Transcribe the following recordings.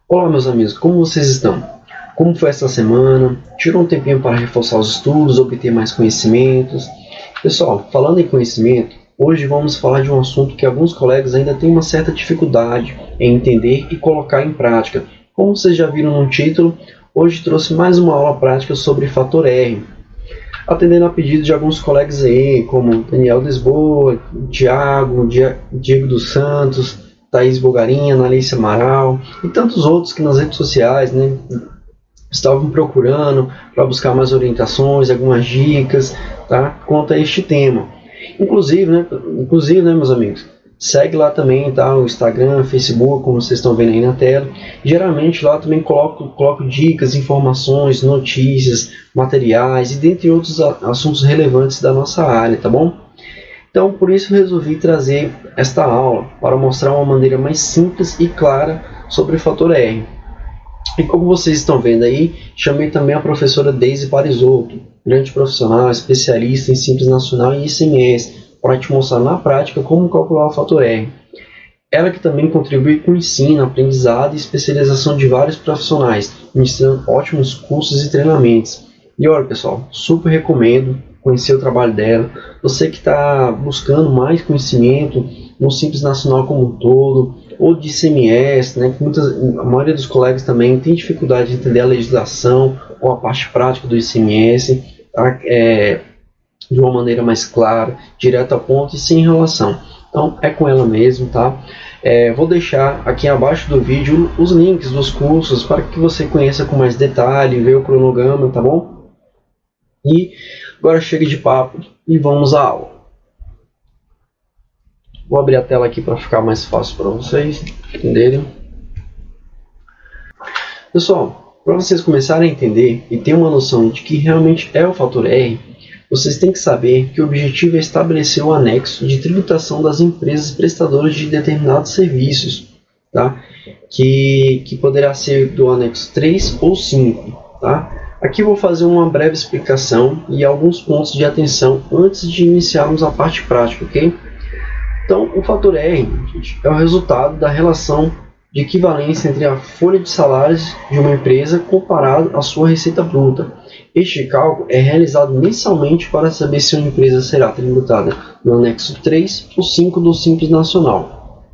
Olá meus amigos, como vocês estão? Como foi essa semana? Tirou um tempinho para reforçar os estudos, obter mais conhecimentos? Pessoal, falando em conhecimento, hoje vamos falar de um assunto que alguns colegas ainda têm uma certa dificuldade em entender e colocar em prática. Como vocês já viram no título, hoje trouxe mais uma aula prática sobre fator R, atendendo a pedido de alguns colegas aí, como Daniel Lisboa, Diego dos Santos, Thaís Bogarinha, Analice Amaral e tantos outros que nas redes sociais, estavam procurando para buscar mais orientações, algumas dicas, tá, quanto a este tema. Inclusive, meus amigos, segue lá também, tá, o Instagram, Facebook, como vocês estão vendo aí na tela. Geralmente lá também coloco dicas, informações, notícias, materiais e dentre outros assuntos relevantes da nossa área, tá bom? Então, por isso resolvi trazer esta aula para mostrar uma maneira mais simples e clara sobre o fator R. E como vocês estão vendo aí, chamei também a professora Deise Parisotto, grande profissional, especialista em Simples Nacional e ICMS, para te mostrar na prática como calcular o fator R. Ela que também contribui com o ensino, aprendizado e especialização de vários profissionais, ministrando ótimos cursos e treinamentos. E olha pessoal, super recomendo conhecer o trabalho dela. Você que está buscando mais conhecimento no Simples Nacional como um todo, ou de ICMS, a maioria dos colegas também tem dificuldade de entender a legislação ou a parte prática do ICMS, tá? De uma maneira mais clara, direto ao ponto e sem enrolação. Então é com ela mesmo, tá? Vou deixar aqui abaixo do vídeo os links dos cursos para que você conheça com mais detalhe, veja o cronograma, tá bom? E agora chega de papo e vamos à aula. Vou abrir a tela aqui para ficar mais fácil para vocês entenderem. Pessoal, para vocês começarem a entender e ter uma noção de que realmente é o fator R, vocês têm que saber que o objetivo é estabelecer o anexo de tributação das empresas prestadoras de determinados serviços, tá? Que poderá ser do anexo 3 ou 5, tá? Aqui vou fazer uma breve explicação e alguns pontos de atenção antes de iniciarmos a parte prática, ok? Então, o fator R, gente, é o resultado da relação de equivalência entre a folha de salários de uma empresa comparado à sua receita bruta. Este cálculo é realizado mensalmente para saber se uma empresa será tributada no anexo 3 ou 5 do Simples Nacional.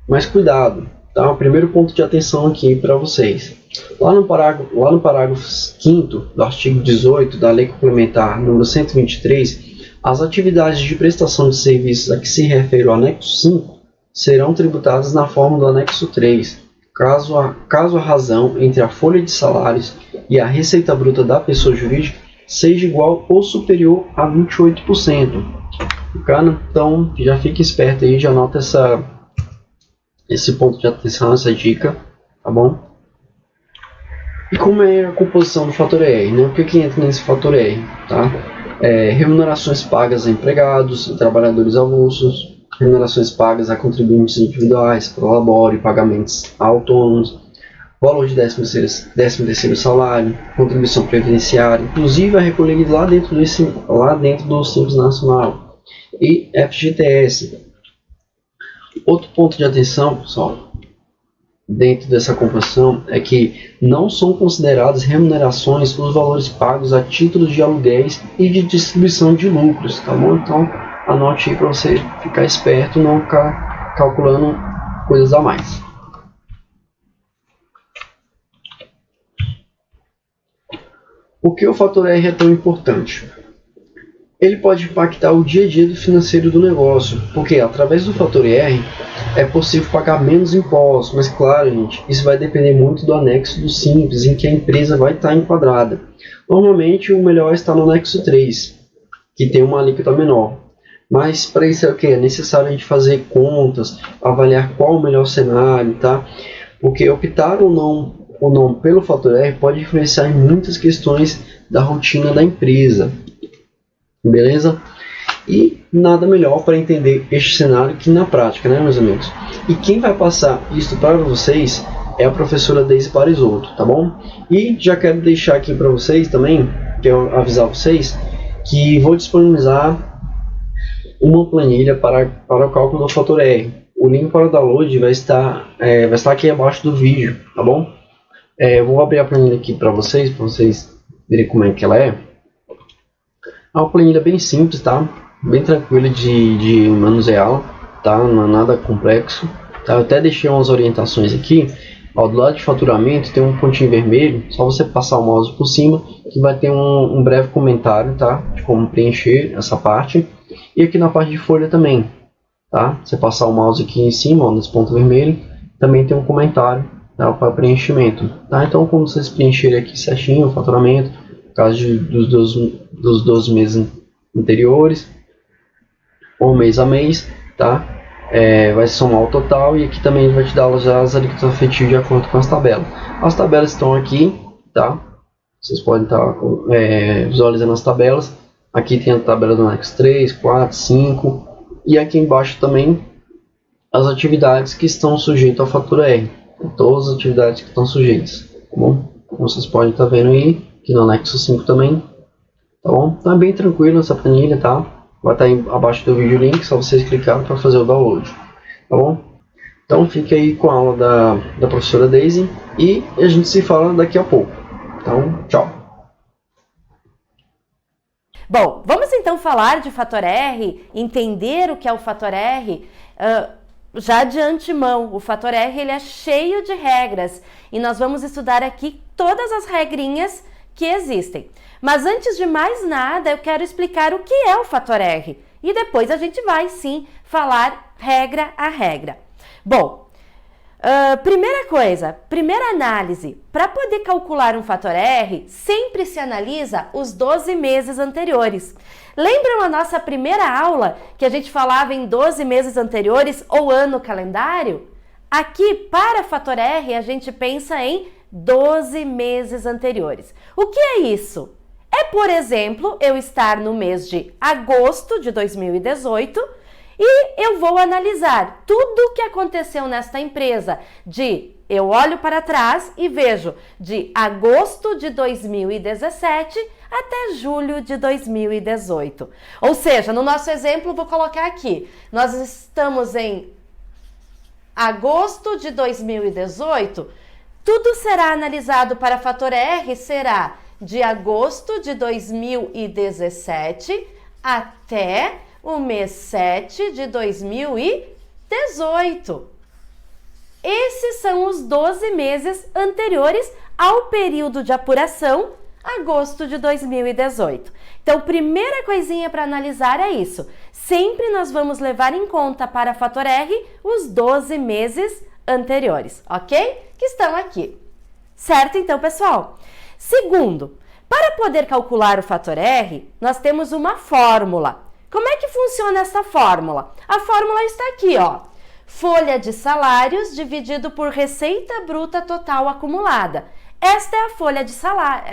Mas cuidado, tá? O primeiro ponto de atenção aqui para vocês. Lá no parágrafo 5º do artigo 18 da Lei Complementar número 123, as atividades de prestação de serviços a que se refere o anexo 5 serão tributadas na forma do anexo 3, caso a razão entre a folha de salários e a receita bruta da pessoa jurídica seja igual ou superior a 28%. Então, já fique esperto aí, já anota esse ponto de atenção, essa dica, tá bom? E como é a composição do fator R, né? O que entra nesse fator R, tá? Remunerações pagas a empregados e trabalhadores avulsos, remunerações pagas a contribuintes individuais, prolabore, pagamentos a autônomos, valor de 13º salário, contribuição previdenciária, inclusive a recolhida lá dentro do Simples Nacional, e FGTS. Outro ponto de atenção, pessoal, dentro dessa composição é que não são consideradas remunerações os valores pagos a título de aluguéis e de distribuição de lucros, tá bom? Então anote aí para você ficar esperto, não ficar calculando coisas a mais. Por que o fator R é tão importante? Ele pode impactar o dia a dia do financeiro do negócio, porque através do fator R é possível pagar menos impostos, mas claro, gente, isso vai depender muito do anexo do Simples em que a empresa vai estar enquadrada. Normalmente o melhor está no anexo 3, que tem uma alíquota menor. Mas para isso é necessário a gente fazer contas, avaliar qual o melhor cenário, tá? Porque optar ou não pelo fator R pode influenciar em muitas questões da rotina da empresa. Beleza? E nada melhor para entender este cenário que na prática, né, meus amigos? E quem vai passar isso para vocês é a professora Deise Parisotto, tá bom? E já quero deixar aqui para vocês também, quero avisar vocês, que vou disponibilizar uma planilha para o cálculo do fator R, O link para o download vai estar aqui abaixo do vídeo, tá bom? Eu vou abrir a planilha aqui para vocês verem como é que ela é. É uma planilha bem simples, tá? Bem tranquila de manusear, tá? Não é nada complexo. Tá? Eu até deixei umas orientações aqui. Ó, do lado de faturamento tem um pontinho vermelho, só você passar o mouse por cima que vai ter um breve comentário, tá? De como preencher essa parte. E aqui na parte de folha também, tá? Você passar o mouse aqui em cima, ó, nesse ponto vermelho, também tem um comentário, tá? Para preenchimento, tá? Então, como vocês preencherem aqui certinho o faturamento, no caso dos 12 meses anteriores, ou mês a mês, tá? Vai somar o total e aqui também ele vai te dar já as alíquotas efetivas de acordo com as tabelas. As tabelas estão aqui, tá? Vocês podem estar visualizando as tabelas. Aqui tem a tabela do anexo 3, 4, 5 e aqui embaixo também as atividades que estão sujeitas ao fatura R. Todas as atividades que estão sujeitas, tá bom? Como vocês podem estar vendo aí, aqui no anexo 5 também, tá bom? Então é bem tranquilo essa planilha, tá? Vai estar aí abaixo do vídeo o link, só vocês clicarem para fazer o download, tá bom? Então fique aí com a aula da professora Daisy e a gente se fala daqui a pouco. Então, tchau! Bom, vamos então falar de fator R, entender o que é o fator R. Já de antemão, o fator R ele é cheio de regras e nós vamos estudar aqui todas as regrinhas que existem. Mas antes de mais nada, eu quero explicar o que é o fator R e depois a gente vai sim falar regra a regra. Bom, primeira análise, para poder calcular um fator R, sempre se analisa os 12 meses anteriores. Lembram a nossa primeira aula que a gente falava em 12 meses anteriores ou ano calendário? Aqui, para fator R, a gente pensa em 12 meses anteriores. O que é isso? É, por exemplo, eu estar no mês de agosto de 2018 e eu vou analisar tudo o que aconteceu nesta empresa. Eu olho para trás e vejo de agosto de 2017 até julho de 2018. Ou seja, no nosso exemplo, vou colocar aqui, nós estamos em agosto de 2018, tudo será analisado para fator R, será de agosto de 2017 até o mês 7 de 2018. Esses são os 12 meses anteriores ao período de apuração, agosto de 2018. Então, primeira coisinha para analisar é isso. Sempre nós vamos levar em conta para fator R os 12 meses anteriores, ok? Que estão aqui. Certo, então, pessoal? Segundo, para poder calcular o fator R, nós temos uma fórmula. Como é que funciona essa fórmula? A fórmula está aqui, ó. Folha de salários dividido por receita bruta total acumulada. Esta é a folha de salário,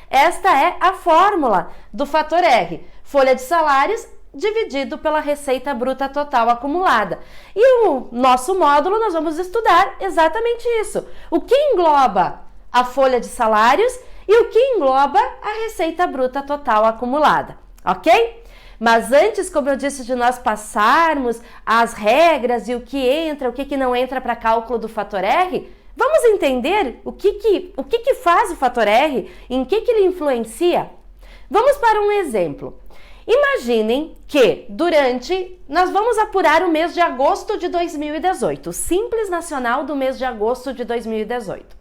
esta é a fórmula do fator R. Folha de salários dividido pela receita bruta total acumulada. E o nosso módulo nós vamos estudar exatamente isso. O que engloba a folha de salários e o que engloba a receita bruta total acumulada, ok? Mas antes, como eu disse, de nós passarmos as regras e o que entra, o que não entra para cálculo do fator R, vamos entender o que faz o fator R, em que ele influencia? Vamos para um exemplo. Imaginem que nós vamos apurar o mês de agosto de 2018, o Simples Nacional do mês de agosto de 2018.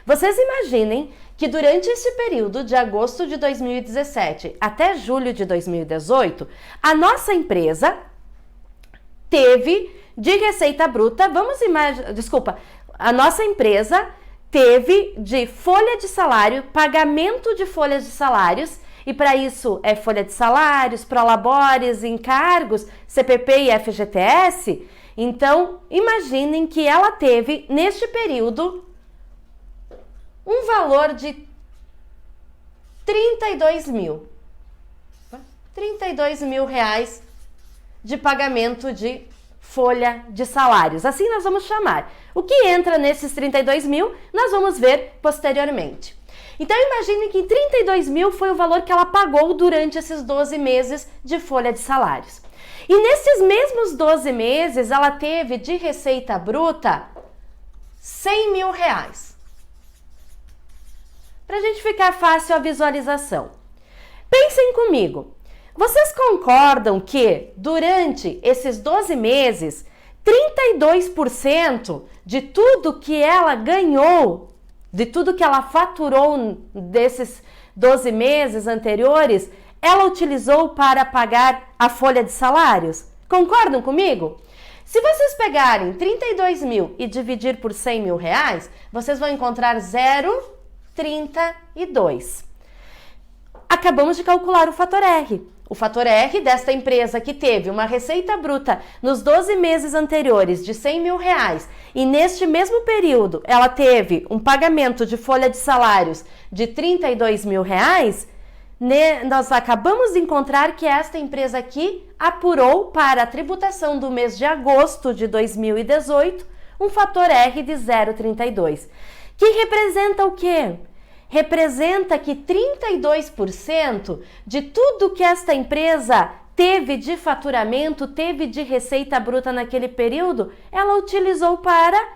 Vocês imaginem que durante esse período de agosto de 2017 até julho de 2018, a nossa empresa teve de receita bruta, a nossa empresa teve de folha de salário, pagamento de folhas de salários, e para isso é folha de salários, prolabores, encargos, CPP e FGTS. Então, imaginem que ela teve, neste período, um valor de 32 mil reais de pagamento de folha de salários. Assim nós vamos chamar. O que entra nesses 32 mil, nós vamos ver posteriormente. Então, imagine que 32 mil foi o valor que ela pagou durante esses 12 meses de folha de salários. E nesses mesmos 12 meses, ela teve de receita bruta 100 mil reais. Para a gente ficar fácil a visualização. Pensem comigo. Vocês concordam que durante esses 12 meses, 32% de tudo que ela ganhou, de tudo que ela faturou desses 12 meses anteriores, ela utilizou para pagar a folha de salários? Concordam comigo? Se vocês pegarem 32 mil e dividir por 100 mil reais, vocês vão encontrar 0,32. Acabamos de calcular o fator R. O fator R desta empresa que teve uma receita bruta nos 12 meses anteriores de 100 mil reais e neste mesmo período ela teve um pagamento de folha de salários de 32 mil reais, nós acabamos de encontrar que esta empresa aqui apurou para a tributação do mês de agosto de 2018 um fator R de 0,32, que representa o quê? Representa que 32% de tudo que esta empresa teve de faturamento, teve de receita bruta naquele período, ela utilizou para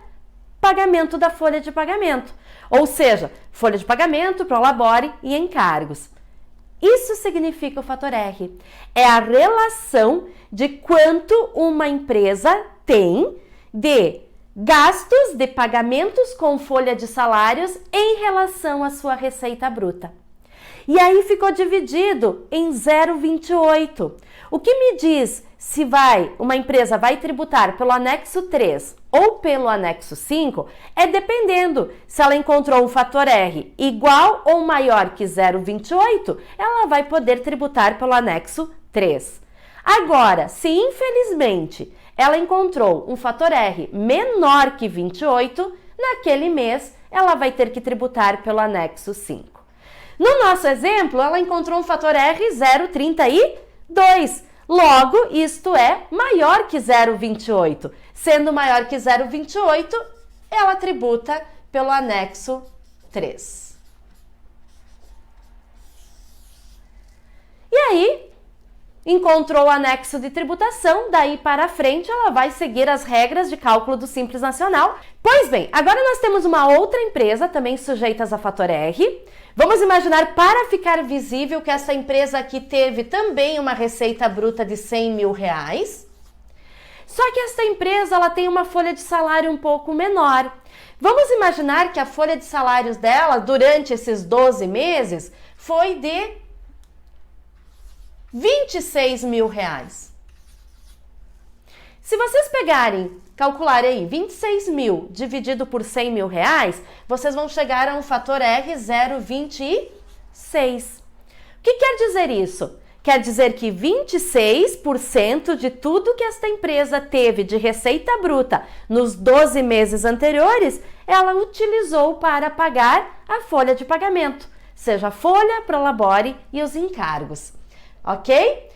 pagamento da folha de pagamento. Ou seja, folha de pagamento, prolabore e encargos. Isso significa o fator R. É a relação de quanto uma empresa tem de gastos de pagamentos com folha de salários em relação à sua receita bruta. E aí ficou dividido em 0,28. O que me diz se uma empresa vai tributar pelo anexo 3 ou pelo anexo 5 é dependendo se ela encontrou um fator R igual ou maior que 0,28, ela vai poder tributar pelo anexo 3. Agora, se infelizmente ela encontrou um fator R menor que 28, naquele mês ela vai ter que tributar pelo anexo 5. No nosso exemplo, ela encontrou um fator R 0,32. Logo, isto é maior que 0,28. Sendo maior que 0,28, ela tributa pelo anexo 3. E aí, encontrou o anexo de tributação, daí para frente ela vai seguir as regras de cálculo do Simples Nacional. Pois bem, agora nós temos uma outra empresa também sujeitas a fator R. Vamos imaginar, para ficar visível, que essa empresa aqui teve também uma receita bruta de 100 mil reais. Só que essa empresa ela tem uma folha de salário um pouco menor. Vamos imaginar que a folha de salários dela durante esses 12 meses foi de 26 mil reais. Se vocês calcularem aí 26 mil dividido por 100 mil reais, vocês vão chegar a um fator R 0,26. O que quer dizer isso? Quer dizer que 26% de tudo que esta empresa teve de receita bruta nos 12 meses anteriores, ela utilizou para pagar a folha de pagamento, seja a folha, prolabore e os encargos. Ok?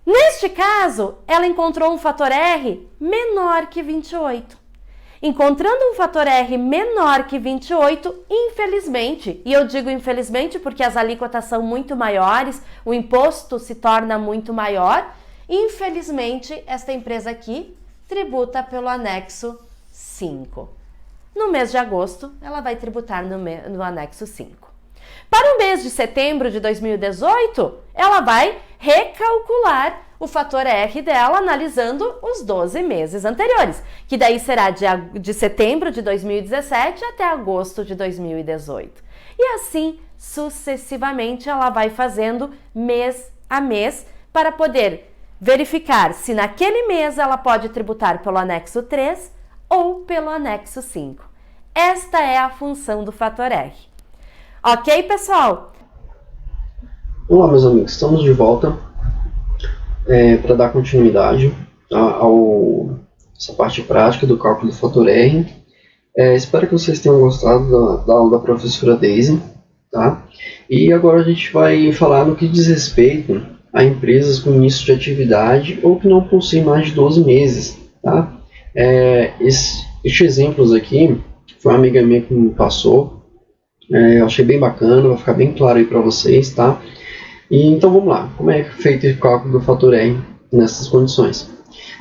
Neste caso, ela encontrou um fator R menor que 28. Encontrando um fator R menor que 28, infelizmente, e eu digo infelizmente porque as alíquotas são muito maiores, o imposto se torna muito maior, infelizmente, esta empresa aqui tributa pelo anexo 5. No mês de agosto, ela vai tributar no anexo 5. Para o mês de setembro de 2018, ela vai recalcular o fator R dela analisando os 12 meses anteriores, que daí será de setembro de 2017 até agosto de 2018. E assim, sucessivamente, ela vai fazendo mês a mês para poder verificar se naquele mês ela pode tributar pelo anexo 3 ou pelo anexo 5. Esta é a função do fator R. Ok, pessoal? Olá, meus amigos, estamos de volta para dar continuidade a essa parte prática do cálculo do fator R. Espero que vocês tenham gostado da aula da professora Daisy, tá? E agora a gente vai falar no que diz respeito a empresas com início de atividade ou que não possuem mais de 12 meses, tá? Estes exemplos aqui foi uma amiga minha que me passou. Eu achei bem bacana, vai ficar bem claro aí para vocês, tá? E então vamos lá, como é feito o cálculo do fator R nessas condições.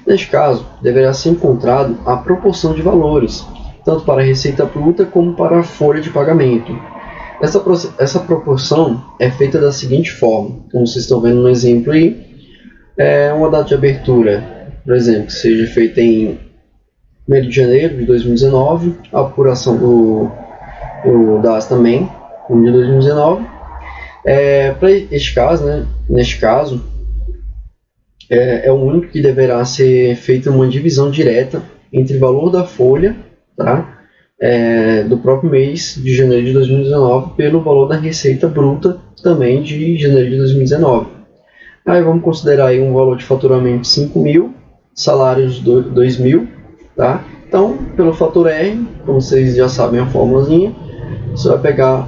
Neste caso, deverá ser encontrado a proporção de valores, tanto para a receita bruta como para a folha de pagamento. Essa proporção é feita da seguinte forma, como vocês estão vendo no exemplo aí, uma data de abertura, por exemplo, que seja feita em 1º de janeiro de 2019, a apuração do DAS também, no de 2019. Para este caso, neste caso, é o único que deverá ser feita uma divisão direta entre o valor da folha, tá? Do próprio mês de janeiro de 2019 pelo valor da receita bruta também de janeiro de 2019. Aí vamos considerar aí um valor de faturamento de 5.000, salários de 2.000, tá? Então, pelo fator R, como vocês já sabem a formulazinha, você vai pegar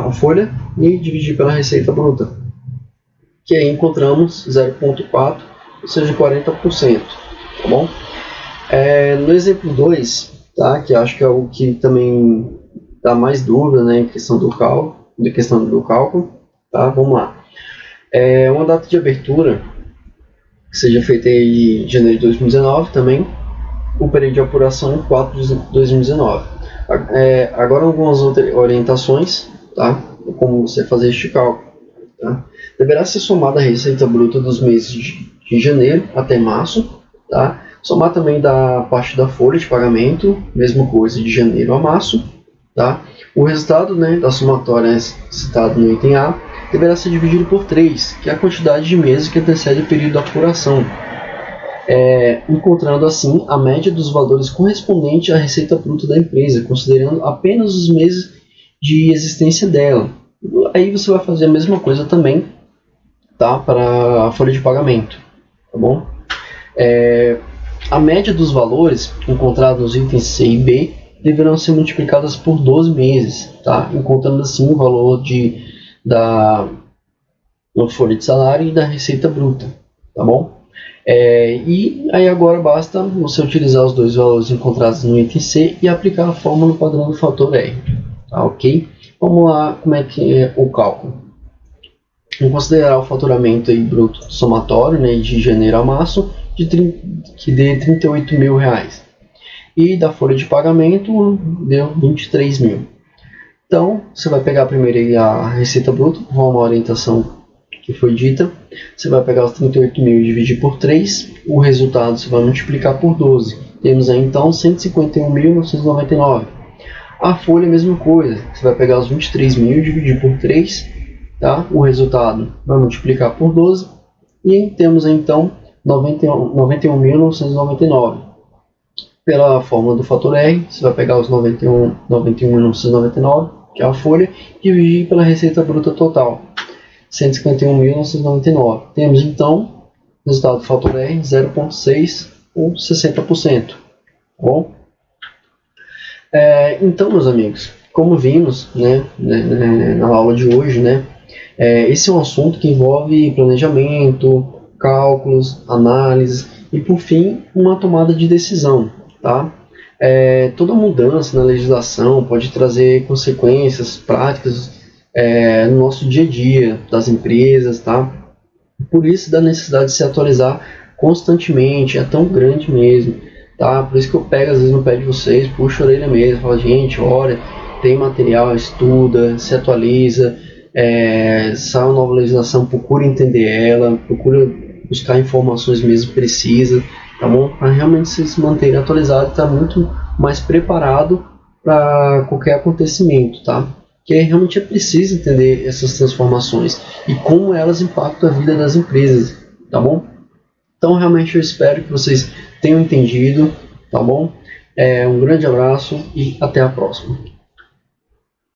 a folha e dividir pela receita bruta, que aí encontramos 0,4, ou seja, 40%, tá bom? No exemplo 2, tá, que acho que é o que também dá mais dúvida, né, em questão do cálculo, tá? Vamos lá. Uma data de abertura que seja feita em janeiro de 2019 também, o período de apuração em 4 de 2019. Agora algumas outras orientações, tá? Como você fazer este cálculo, tá? Deverá ser somada a receita bruta dos meses de janeiro até março, tá? Somar também da parte da folha de pagamento, mesma coisa de janeiro a março, tá? O resultado, né, da somatória citado no item A deverá ser dividido por 3, que é a quantidade de meses que antecede o período da apuração, encontrando assim a média dos valores correspondente à receita bruta da empresa, considerando apenas os meses de existência dela. Aí você vai fazer a mesma coisa também, tá, para a folha de pagamento, tá bom? A média dos valores encontrados nos itens C e B deverão ser multiplicadas por 12 meses, tá? Encontrando assim o valor da folha de salário e da receita bruta, tá bom? E aí agora basta você utilizar os dois valores encontrados no item C e aplicar a fórmula padrão do fator R, tá, ok? Vamos lá, como é que é o cálculo? Vamos considerar o faturamento aí bruto somatório, né, de janeiro a março, que dê R$38.000, e da folha de pagamento deu 23.000. Então você vai pegar primeiro aí a receita bruta, conforme a orientação que foi dita. Você vai pegar os 38.000 e dividir por 3, o resultado você vai multiplicar por 12. Temos aí então 151.999. A folha é a mesma coisa, você vai pegar os 23.000 e dividir por 3, tá? O resultado vai multiplicar por 12 e temos aí então 91.999. Pela fórmula do fator R, você vai pegar os 91.999, que é a folha, e dividir pela receita bruta total, 151.999. Temos então o resultado do fator R 0,6 ou 60%. Tá bom? Então, meus amigos, como vimos, né, na aula de hoje, né, esse é um assunto que envolve planejamento, cálculos, análises e, por fim, uma tomada de decisão, tá? Toda mudança na legislação pode trazer consequências práticas no nosso dia a dia das empresas, tá? Por isso, da necessidade de se atualizar constantemente, é tão grande mesmo, tá? Por isso que eu pego às vezes no pé de vocês, puxo a orelha mesmo, falo, gente, olha, tem material, estuda, se atualiza, sai uma nova legislação, procura entender ela, procura buscar informações mesmo precisas, tá bom? Para realmente se manter atualizado e estar muito mais preparado para qualquer acontecimento, tá? Que realmente é preciso entender essas transformações e como elas impactam a vida das empresas, tá bom? Então realmente eu espero que vocês tenham entendido, tá bom? Um grande abraço e até a próxima.